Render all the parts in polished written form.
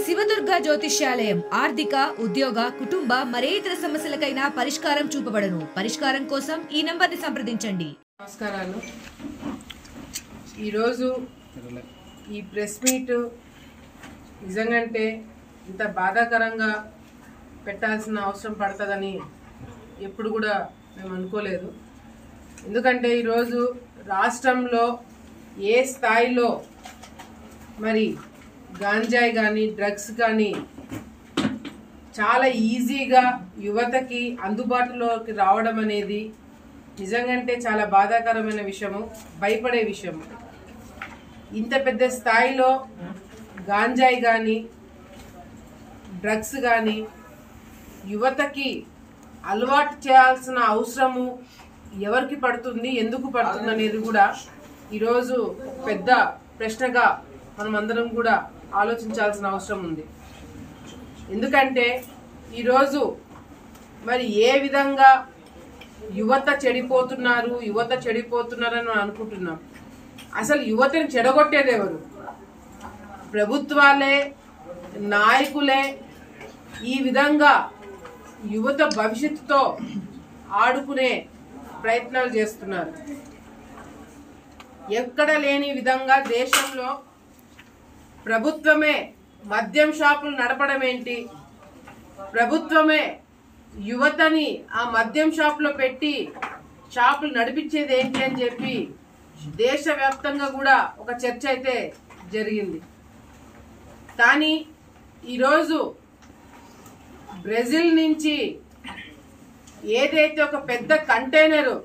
శివదుర్గ జ్యోతిష్యాలయం ఆర్థిక ఉద్యోగ కుటుంబ మరే ఇతర సమస్యలకైనా పరిష్కారం చూపబడును. పరిష్కారం కోసం ఈ నంబర్ని సంప్రదించండి. నమస్కారాలు. ఈరోజు ఈ ప్రెస్ మీట్ నిజంగంటే ఇంత బాధాకరంగా పెట్టాల్సిన అవసరం పడుతుందని ఎప్పుడు కూడా మేము అనుకోలేదు. ఎందుకంటే ఈరోజు రాష్ట్రంలో ఏ స్థాయిలో మరి గాంజాయి కానీ డ్రగ్స్ కానీ చాలా ఈజీగా యువతకి అందుబాటులోకి రావడం అనేది నిజంగానే చాలా బాధాకరమైన విషయము, భయపడే విషయము. ఇంత పెద్ద స్థాయిలో గాంజాయి కానీ డ్రగ్స్ కానీ యువతకి అలవాటు చేయాల్సిన అవసరము ఎవరికి పడుతుంది, ఎందుకు పడుతుంది అనేది కూడా ఈరోజు పెద్ద ప్రశ్నగా మనం అందరం కూడా ఆలోచించాల్సిన అవసరం ఉంది. ఎందుకంటే ఈరోజు మరి ఏ విధంగా యువత చెడిపోతున్నారని మనం అనుకుంటున్నాం. అసలు యువతని చెడగొట్టేది ఎవరు? ప్రభుత్వాలే, నాయకులే ఈ విధంగా యువత భవిష్యత్తుతో ఆడుకునే ప్రయత్నాలు చేస్తున్నారు. ఎక్కడ లేని విధంగా దేశంలో ప్రభుత్వమే మద్యం షాపులు నడపడం ఏంటి, ప్రభుత్వమే యువతని ఆ మద్యం షాపులో పెట్టి షాపులు నడిపించేది ఏంటి అని చెప్పి దేశవ్యాప్తంగా కూడా ఒక చర్చ అయితే జరిగింది. కానీ ఈరోజు బ్రెజిల్ నుంచి ఏదైతే ఒక పెద్ద కంటైనరు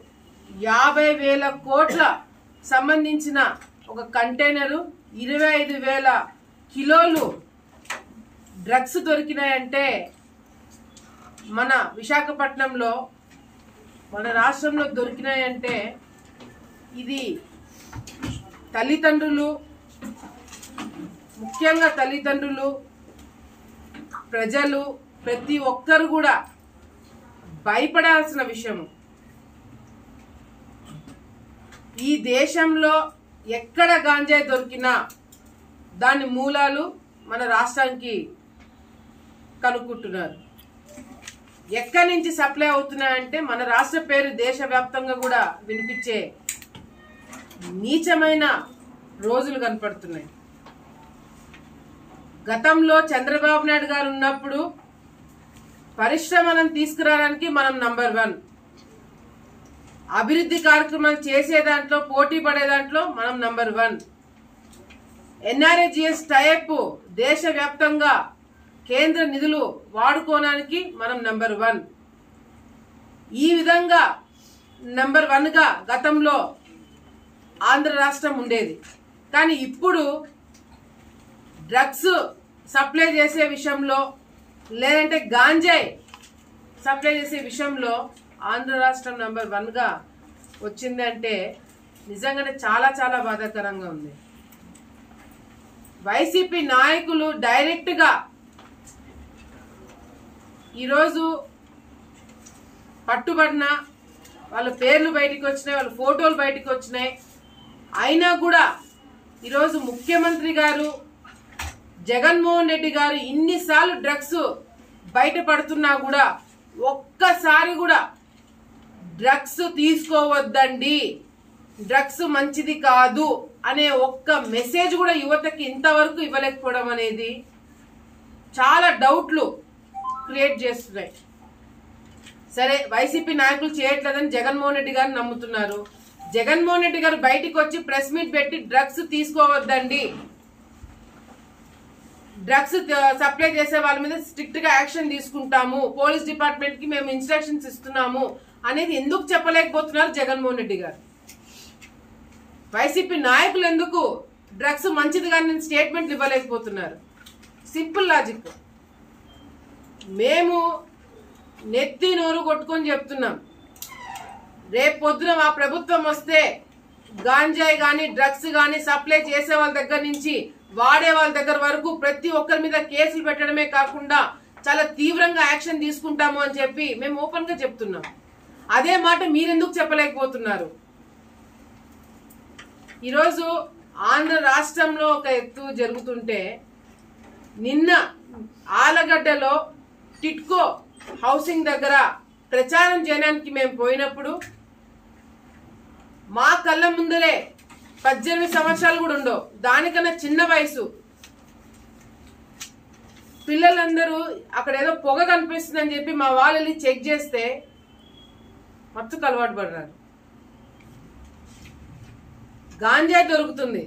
50,000 కోట్ల సంబంధించిన ఒక కంటైనరు 25,000 కిలోలు డ్రగ్స్ దొరికినాయంటే మన విశాఖపట్నంలో మన రాష్ట్రంలో దొరికినాయంటే ఇది తల్లిదండ్రులు, ముఖ్యంగా తల్లిదండ్రులు, ప్రజలు ప్రతి ఒక్కరు కూడా భయపడాల్సిన విషయం. ఈ దేశంలో ఎక్కడ గాంజాయి దొరికినా దాని మూలాలు మన రాష్ట్రానికి కనుక్కుంటున్నారు. ఎక్కడి నుంచి సప్లై అవుతున్నాయంటే మన రాష్ట్ర పేరు దేశవ్యాప్తంగా కూడా వినిపించే నీచమైన రోజులు కనపడుతున్నాయి. గతంలో చంద్రబాబు నాయుడు గారు ఉన్నప్పుడు పరిశ్రమలను తీసుకురావడానికి మనం నంబర్ 1, అభివృద్ధి కార్యక్రమాలు చేసే దాంట్లో, పోటీ పడే దాంట్లో మనం నంబర్ 1, ఎన్ఆర్ఏజిఎస్ టైప్ దేశవ్యాప్తంగా కేంద్ర నిధులు వాడుకోవడానికి మనం నంబర్ 1. ఈ విధంగా నంబర్ 1గా గతంలో ఆంధ్ర రాష్ట్రం ఉండేది. కానీ ఇప్పుడు డ్రగ్స్ సప్లై చేసే విషయంలో, లేదంటే గాంజాయి సప్లై చేసే విషయంలో ఆంధ్ర రాష్ట్రం నంబర్ 1గా వచ్చిందంటే నిజంగానే చాలా చాలా బాధాకరంగా ఉంది. వైసీపీ నాయకులు డైరెక్ట్గా ఈరోజు పట్టుబడిన వాళ్ళ పేర్లు బయటికి వచ్చినాయి, వాళ్ళ ఫోటోలు బయటికి వచ్చినాయి. అయినా కూడా ఈరోజు ముఖ్యమంత్రి గారు జగన్మోహన్ రెడ్డి గారు ఇన్నిసార్లు డ్రగ్స్ బయటపడుతున్నా కూడా ఒక్కసారి కూడా డ్రగ్స్ తీసుకోవద్దండి, డ్రగ్స్ మంచిది కాదు అనే ఒక్క మెసేజ్ కూడా యువతకి ఇంతవరకు ఇవ్వలేకపోవడం అనేది చాలా డౌట్లు క్రియేట్ చేస్తున్నాయి. సరే, వైసీపీ నాయకులు చేయట్లేదని జగన్మోహన్ రెడ్డి గారు నమ్ముతున్నారు. జగన్మోహన్ రెడ్డి గారు బయటికి వచ్చి ప్రెస్ మీట్ పెట్టి డ్రగ్స్ తీసుకోవద్దండి, డ్రగ్స్ సప్లై చేసే వాళ్ళ మీద స్ట్రిక్ట్ గా యాక్షన్ తీసుకుంటాము, పోలీస్ డిపార్ట్మెంట్ కి మేము ఇన్స్ట్రక్షన్స్ ఇస్తున్నాము అనేది ఎందుకు చెప్పలేకపోతున్నారు జగన్మోహన్ రెడ్డి గారు? వైసీపీ నాయకులు ఎందుకు డ్రగ్స్ మంచిది కానీ స్టేట్మెంట్లు ఇవ్వలేకపోతున్నారు? Simple logic. మేము నెత్తి నోరు కొట్టుకొని చెప్తున్నాం, రేపు పొద్దున మా ప్రభుత్వం వస్తే గాంజాయి కానీ డ్రగ్స్ కానీ సప్లై చేసే వాళ్ళ దగ్గర నుంచి వాడే వాళ్ళ దగ్గర వరకు ప్రతి ఒక్కరి మీద కేసులు పెట్టడమే కాకుండా చాలా తీవ్రంగా యాక్షన్ తీసుకుంటాము అని చెప్పి మేము ఓపెన్ గా చెప్తున్నాం. అదే మాట మీరెందుకు చెప్పలేకపోతున్నారు? ఈరోజు ఆంధ్ర రాష్ట్రంలో ఒక ఎత్తు జరుగుతుంటే నిన్న ఆలగడ్డలో టిట్కో హౌసింగ్ దగ్గర ప్రచారం చేయడానికి మేము పోయినప్పుడు మా కళ్ళ ముందరే 18 సంవత్సరాలు కూడా ఉండవు, దానికన్నా చిన్న వయసు పిల్లలందరూ అక్కడ ఏదో పొగ కనిపిస్తుందని చెప్పి మా వాళ్ళు చెక్ చేస్తే మత్తుకు అలవాటు పడ్డారు. గాంజా దొరుకుతుంది.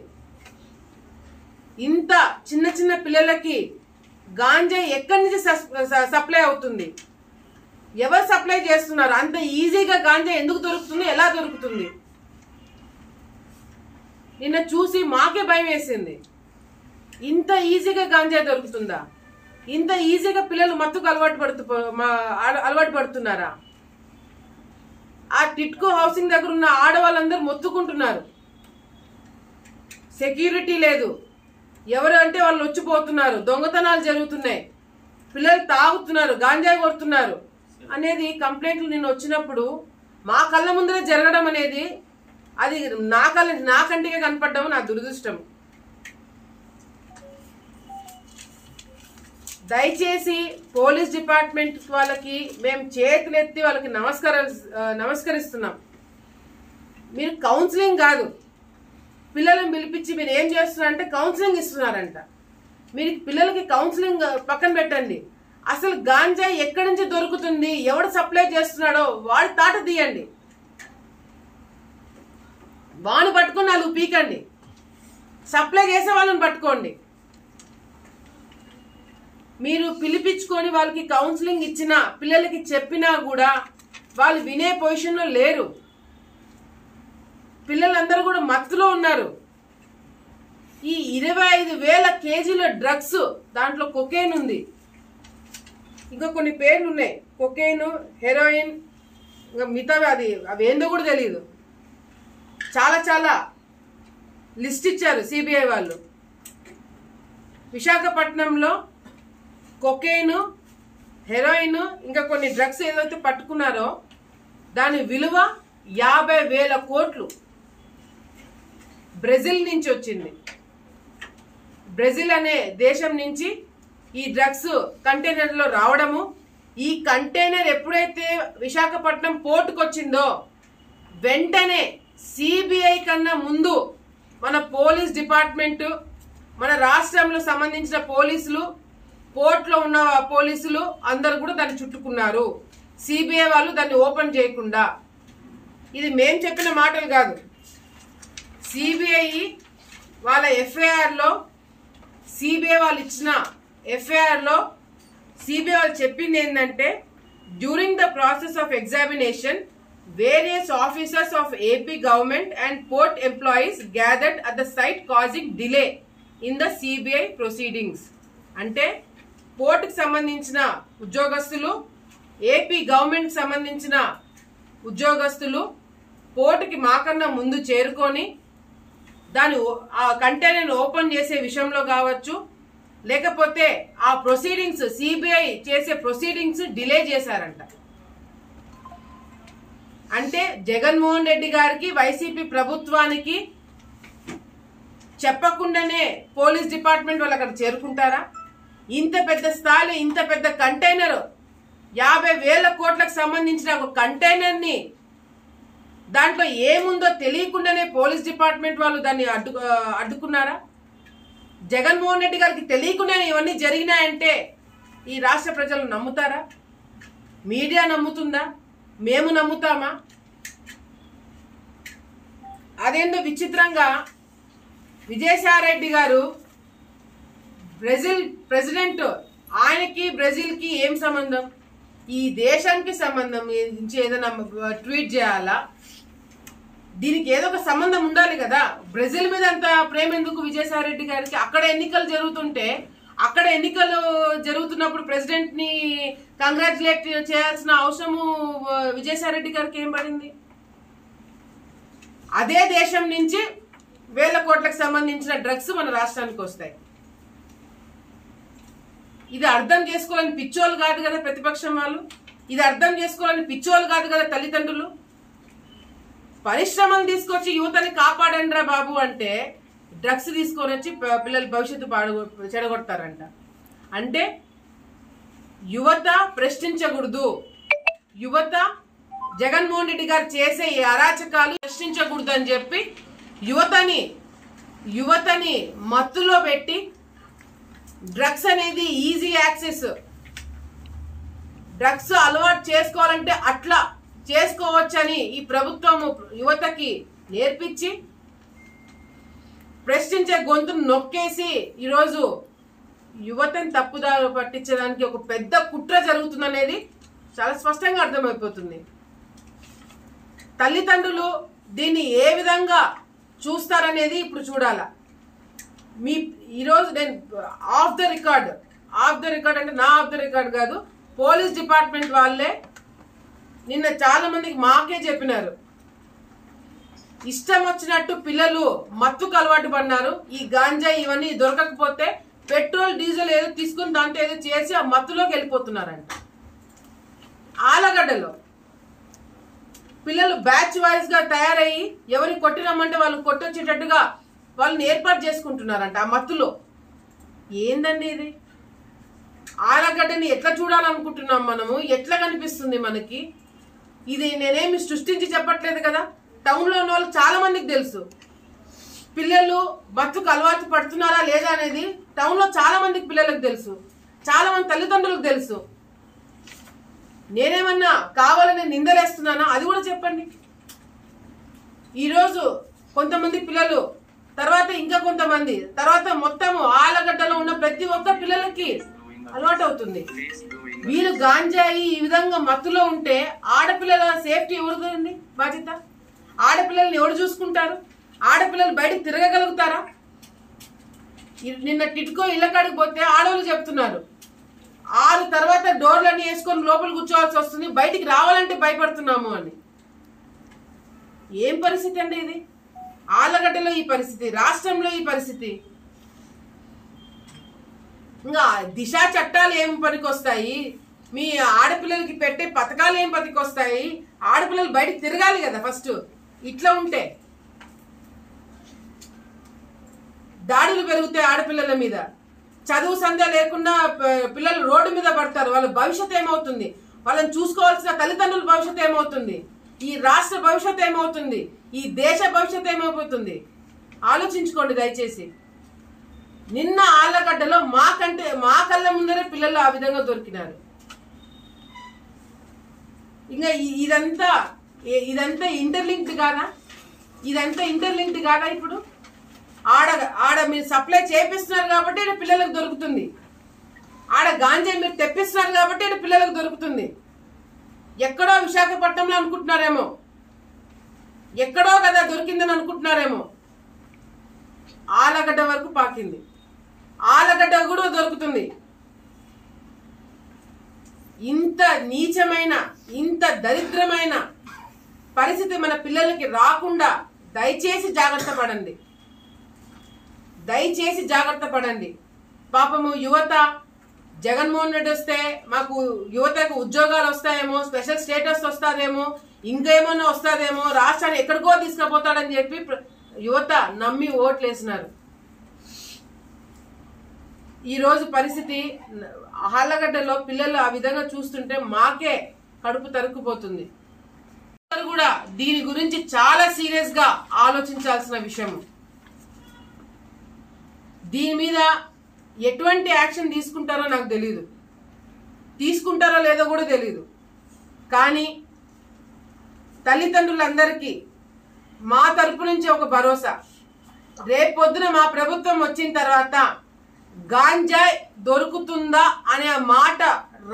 ఇంత చిన్న చిన్న పిల్లలకి గాంజా ఎక్కడి నుంచి సప్లై అవుతుంది? ఎవరు సప్లై చేస్తున్నారు? అంత ఈజీగా గాంజా ఎందుకు దొరుకుతుంది? ఎలా దొరుకుతుంది? నిన్న చూసి మాకే భయం వేసింది. ఇంత ఈజీగా గాంజా దొరుకుతుందా? ఇంత ఈజీగా పిల్లలు మత్తుకు అలవాటు పడుతున్నారా? ఆ టిట్కో హౌసింగ్ దగ్గర ఉన్న ఆడవాళ్ళందరూ మొత్తుకుంటున్నారు. సెక్యూరిటీ లేదు, ఎవరు అంటే వాళ్ళు వచ్చిపోతున్నారు, దొంగతనాలు జరుగుతున్నాయి, పిల్లలు తాగుతున్నారు, గాంజా కొడుతున్నారు అనేది కంప్లైంట్లు నేను వచ్చినప్పుడు మా కళ్ళ ముందరే జరగడం అనేది అది నా కంటికే కనపడడం నా దురదృష్టం. దయచేసి పోలీస్ డిపార్ట్మెంట్ వాళ్ళకి మేము చేతులెత్తి వాళ్ళకి నమస్కరిస్తున్నాం. మీరు కౌన్సిలింగ్ కాదు, పిల్లలను పిలిపించి మీరు ఏం చేస్తున్నారంటే కౌన్సిలింగ్ ఇస్తున్నారంట. మీరు పిల్లలకి కౌన్సిలింగ్ పక్కన పెట్టండి. అసలు గాంజా ఎక్కడి నుంచి దొరుకుతుంది, ఎవడు సప్లై చేస్తున్నాడో వాడి తాట తీయండి, వాడిని పట్టుకొని 4 పీకండి, సప్లై చేసే వాళ్ళని పట్టుకోండి. మీరు పిలిపించుకొని వాళ్ళకి కౌన్సిలింగ్ ఇచ్చినా పిల్లలకి చెప్పినా కూడా వాళ్ళు వినే పొజిషన్లో లేరు. పిల్లలందరూ కూడా మత్తులో ఉన్నారు. ఈ 25,000 కేజీల డ్రగ్స్, దాంట్లో కొకైన్ ఉంది, ఇంకా కొన్ని పేర్లు ఉన్నాయి, కొకైన్, హెరోయిన్, ఇంకా మిగతావి అవి ఏందో కూడా తెలియదు. చాలా చాలా లిస్ట్ ఇచ్చారు సిబిఐ వాళ్ళు. విశాఖపట్నంలో కొకైన్, హెరోయిన్, ఇంకా కొన్ని డ్రగ్స్ ఏదైతే పట్టుకున్నారో దాని విలువ 50,000 కోట్లు. బ్రెజిల్ నుంచి వచ్చింది. బ్రెజిల్ అనే దేశం నుంచి ఈ డ్రగ్స్ కంటైనర్లో రావడము, ఈ కంటైనర్ ఎప్పుడైతే విశాఖపట్నం పోర్టుకు వచ్చిందో వెంటనే సిబిఐ కన్నా ముందు మన పోలీస్ డిపార్ట్మెంట్, మన రాష్ట్రంలో సంబంధించిన పోలీసులు, పోర్ట్లో ఉన్న పోలీసులు అందరూ కూడా దాన్ని చుట్టుకున్నారు. సిబిఐ వాళ్ళు దాన్ని ఓపెన్ చేయకుండా. ఇది మేం చెప్పిన మాటలు కాదు. సిబిఐ వాళ్ళ ఎఫ్ఐఆర్లో, సిబిఐ వాళ్ళు ఇచ్చిన ఎఫ్ఐఆర్లో సిబిఐ వాళ్ళు చెప్పింది ఏంటంటే, during the process of examination various officers of AP government and port employees gathered at the site causing delay in the CBI proceedings. అంటే పోర్టుకు సంబంధించిన ఉద్యోగస్తులు, ఏపీ గవర్నమెంట్ సంబంధించిన ఉద్యోగస్తులు పోర్టుకి మాకన్నా ముందు చేరుకొని దాని ఆ కంటైనర్ ఓపెన్ చేసే విషయంలో కావచ్చు, లేకపోతే ఆ ప్రొసీడింగ్స్, సిబిఐ చేసే ప్రొసీడింగ్స్ డిలే చేశారంట. అంటే జగన్మోహన్ రెడ్డి గారికి, వైసీపీ ప్రభుత్వానికి చెప్పకుండానే పోలీస్ డిపార్ట్మెంట్ వాళ్ళు అక్కడ చేరుకుంటారా? ఇంత పెద్ద స్థాయి, ఇంత పెద్ద కంటైనర్, 50,000 కోట్లకు సంబంధించిన ఒక కంటైనర్ని దాంట్లో ఏముందో తెలియకుండానే పోలీస్ డిపార్ట్మెంట్ వాళ్ళు దాన్ని అడ్డుకున్నారా? జగన్మోహన్ రెడ్డి గారికి తెలియకుండానే ఇవన్నీ జరిగినాయంటే ఈ రాష్ట్ర ప్రజలు నమ్ముతారా? మీడియా నమ్ముతుందా? మేము నమ్ముతామా? అదేందో విచిత్రంగా విజయసాయిరెడ్డి గారు బ్రెజిల్ ప్రెసిడెంట్, ఆయనకి బ్రెజిల్కి ఏం సంబంధం? ఈ దేశానికి సంబంధం ఏదైనా ట్వీట్ చేయాలా? దీనికి ఏదో ఒక సంబంధం ఉండాలి కదా. బ్రెజిల్ మీద అంత ప్రేమ ఎందుకు విజయసాయిరెడ్డి గారికి? అక్కడ ఎన్నికలు జరుగుతుంటే, అక్కడ ఎన్నికలు జరుగుతున్నప్పుడు ప్రెసిడెంట్ ని కంగ్రాచులేట్ చేయాల్సిన అవసరము విజయసాయిరెడ్డి గారికి ఏం పడింది? అదే దేశం నుంచి 1,000 కోట్లకు సంబంధించిన డ్రగ్స్ మన రాష్ట్రానికి వస్తాయి. ఇది అర్థం చేసుకోవాలని పిచ్చోళ్ళు కాదు కదా ప్రతిపక్షం వాళ్ళు, ఇది అర్థం చేసుకోవాలని పిచ్చోళ్ళు కాదు కదా తల్లిదండ్రులు. పరిశ్రమలు తీసుకొచ్చి యువతని కాపాడండి రా బాబు అంటే డ్రగ్స్ తీసుకొని వచ్చి పిల్లల భవిష్యత్తు చెడగొడతారంట. అంటే యువత ప్రశ్నించకూడదు, యువత జగన్మోహన్ రెడ్డి గారు చేసే ఈ అరాచకాలు ప్రశ్నించకూడదు అని చెప్పి యువతని మత్తులో పెట్టి డ్రగ్స్ అనేది ఈజీ యాక్సెస్, డ్రగ్స్ అలవాటు చేసుకోవాలంటే అట్లా చేసుకోవచ్చని ఈ ప్రభుత్వం యువతకి నేర్పించి ప్రశ్నించే గొంతును నొక్కేసి ఈరోజు యువతని తప్పుదారి పట్టించడానికి ఒక పెద్ద కుట్ర జరుగుతుందనేది చాలా స్పష్టంగా అర్థమైపోతుంది. తల్లిదండ్రులు దీన్ని ఏ విధంగా చూస్తారనేది ఇప్పుడు చూడాలా. ఈరోజు నేను ఆఫ్ ద రికార్డ్ అంటే నా ఆఫ్ ద రికార్డ్ కాదు, పోలీస్ డిపార్ట్మెంట్ వాళ్ళే నిన్న చాలా మందికి మాకే చెప్పినారు, ఇష్టం వచ్చినట్టు పిల్లలు మత్తుకు అలవాటు పడినారు, ఈ గాంజా ఇవన్నీ దొరకకపోతే పెట్రోల్ డీజిల్ ఏదో తీసుకుని దాంతో ఏదో చేసి ఆ మత్తులోకి వెళ్ళిపోతున్నారంట. ఆలగడ్డలో పిల్లలు బ్యాచ్ వైజ్ గా తయారయ్యి ఎవరిని కొట్టిరమ్మంటే వాళ్ళు కొట్టొచ్చేటట్టుగా వాళ్ళని ఏర్పాటు చేసుకుంటున్నారంట ఆ మత్తులో. ఏందండి ఇది? ఆలగడ్డని ఎట్లా చూడాలనుకుంటున్నాం మనము, ఎట్లా కనిపిస్తుంది మనకి? ఇది నేనేమి సృష్టించి చెప్పట్లేదు కదా, టౌన్ లో ఉన్న వాళ్ళు చాలా మందికి తెలుసు. పిల్లలు మత్తుకు అలవాటు పడుతున్నారా లేదా అనేది టౌన్ లో చాలా మందికి పిల్లలకు తెలుసు, చాలా మంది తల్లిదండ్రులకు తెలుసు. నేనేమన్నా కావాలని నిందలేస్తున్నానా అది కూడా చెప్పండి. ఈరోజు కొంతమంది పిల్లలు, తర్వాత ఇంకా కొంతమంది, తర్వాత మొత్తము ఆలగడ్డలో ఉన్న ప్రతి ఒక్క పిల్లలకి అలవాటు అవుతుంది. వీళ్ళు గాంజాయి ఈ విధంగా మత్తులో ఉంటే ఆడపిల్లల సేఫ్టీ ఎవరిదండి బాధ్యత? ఆడపిల్లల్ని ఎవరు చూసుకుంటారు? ఆడపిల్లలు బయటకు తిరగగలుగుతారా? నిన్న టిట్కో ఇళ్ళకాడికి పోతే ఆడవాళ్ళు చెప్తున్నారు 6 తర్వాత డోర్లన్నీ వేసుకొని లోపల కూర్చోవాల్సి వస్తుంది, బయటికి రావాలంటే భయపడుతున్నాము అని. ఏం పరిస్థితి అండి ఇది? ఆలగడ్డలో ఈ పరిస్థితి, రాష్ట్రంలో ఈ పరిస్థితి. ఇంకా దిశ చట్టాలు ఏం పనికొస్తాయి? మీ ఆడపిల్లలకి పెట్టే పథకాలు ఏం పనికొస్తాయి? ఆడపిల్లలు బయటికి తిరగాలి కదా ఫస్ట్. ఇట్లా ఉంటే దాడులు పెరుగుతాయి ఆడపిల్లల మీద, చదువు సంధ్య లేకుండా పిల్లలు రోడ్డు మీద పడతారు. వాళ్ళ భవిష్యత్తు ఏమవుతుంది? వాళ్ళని చూసుకోవాల్సిన తల్లిదండ్రుల భవిష్యత్తు ఏమవుతుంది? ఈ రాష్ట్ర భవిష్యత్తు ఏమవుతుంది? ఈ దేశ భవిష్యత్తు ఏమైపోతుంది? ఆలోచించుకోండి దయచేసి. నిన్న ఆలగడ్డలో మా కళ్ళ ముందరే పిల్లలు ఆ విధంగా దొరికినారు. ఇంకా ఇదంతా ఇంటర్లింక్డ్ కాదా? ఇప్పుడు ఆడ మీరు సప్లై చేపిస్తున్నారు కాబట్టి ఇక్కడ పిల్లలకు దొరుకుతుంది, ఆడ గాంజా మీరు తెప్పిస్తున్నారు కాబట్టి ఇక్కడ పిల్లలకు దొరుకుతుంది. ఎక్కడో విశాఖపట్నంలో అనుకుంటున్నారేమో, ఎక్కడో కదా దొరికిందని అనుకుంటున్నారేమో, ఆలగడ్డ వరకు పాకింది, ఆలగడ్డ కూడా దొరుకుతుంది. ఇంత నీచమైన, ఇంత దరిద్రమైన పరిస్థితి మన పిల్లలకి రాకుండా దయచేసి జాగ్రత్త పడండి. పాపము యువత, జగన్మోహన్ రెడ్డి వస్తే మాకు యువతకు ఉద్యోగాలు వస్తాయేమో, స్పెషల్ స్టేటస్ వస్తాదేమో, ఇంకేమన్నా వస్తాదేమో, రాష్ట్రాన్ని ఎక్కడికో తీసుకుపోతాడని చెప్పి యువత నమ్మి ఓట్లేసినారు. ఈ రోజు పరిస్థితి ఆలగడ్డలో పిల్లలు ఆ విధంగా చూస్తుంటే మాకే కడుపు తరుక్కుపోతుంది. కూడా దీని గురించి చాలా సీరియస్ గా ఆలోచించాల్సిన విషయం. దీని మీద ఎటువంటి యాక్షన్ తీసుకుంటారో నాకు తెలియదు, తీసుకుంటారో లేదో కూడా తెలియదు. కానీ తల్లిదండ్రులందరికీ మా తరపు నుంచి ఒక భరోసా, రేపొద్దున మా ప్రభుత్వం వచ్చిన తర్వాత గాంజాయ్ దొరుకుతుందా అనే మాట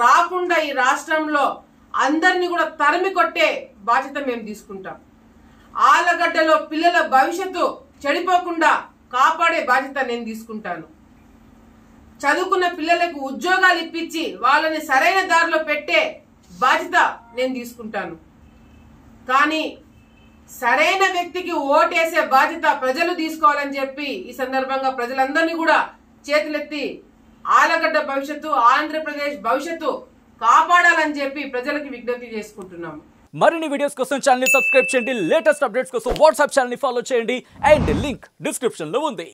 రాకుండా ఈ రాష్ట్రంలో అందరినీ కూడా తరిమి కొట్టే బాధ్యత మేము తీసుకుంటాం. ఆలగడ్డలో పిల్లల భవిష్యత్తు చెడిపోకుండా కాపాడే బాధ్యత నేను తీసుకుంటాను. చదువుకున్న పిల్లలకు ఉద్యోగాలు ఇప్పించి వాళ్ళని సరైన దారిలో పెట్టే బాధ్యత నేను తీసుకుంటాను. కానీ సరైన వ్యక్తికి ఓటేసే బాధ్యత ప్రజలు తీసుకోవాలని చెప్పి ఈ సందర్భంగా ప్రజలందరినీ కూడా చేతులెత్తి ఆలగడ్డ భవిష్యత్తు, ఆంధ్రప్రదేశ్ భవిష్యత్తు కాపాడాలని చెప్పి ప్రజలకు విజ్ఞప్తి చేసుకుంటున్నాము. మరిన్ని వీడియోస్ కోసం ఛానల్ ని సబ్స్క్రైబ్ చేయండి, లేటెస్ట్ అప్డేట్స్ కోసం వాట్సాప్ ఛానల్ ని ఫాలో చేయండి అండ్ లింక్ డిస్క్రిప్షన్ లో ఉంది.